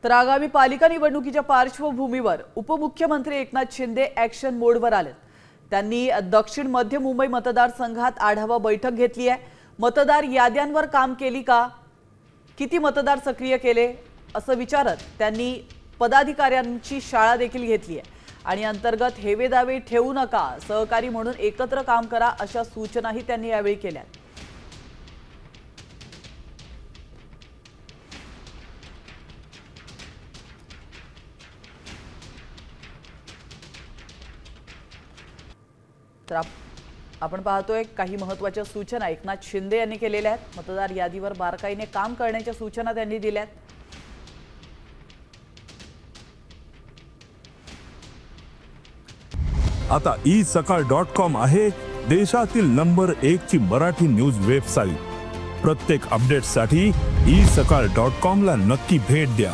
तर आगामी पालिका निवडणुकीच्या पार्श्वभूमीवर उपमुख्यमंत्री एकनाथ शिंदे ॲक्शन मोडवर आले। त्यांनी दक्षिण मध्य मुंबई मतदारसंघात आढावा बैठक घेतली आहे। मतदार याद्यांवर काम केली का, किती मतदार सक्रिय केले असं विचारत त्यांनी पदाधिकाऱ्यांची शाळा देखील घेतली आहे आणि अंतर्गत हेवेदावे ठेवू नका, सहकारी म्हणून एकत्र काम करा अशा सूचनाही त्यांनी यावेळी केल्या। तर आपण पाहतोय काही महत्त्वाच्या सूचना एकनाथ शिंदे यांनी केलेल्या आहेत। मतदार यादीवर बारकाईने काम करण्याच्या सूचना त्यांनी दिल्यात। आता isakal.com आहे देशातील नंबर 1 ची मराठी न्यूज वेबसाईट। प्रत्येक अपडेटसाठी isakal.com ला नक्की भेट द्या।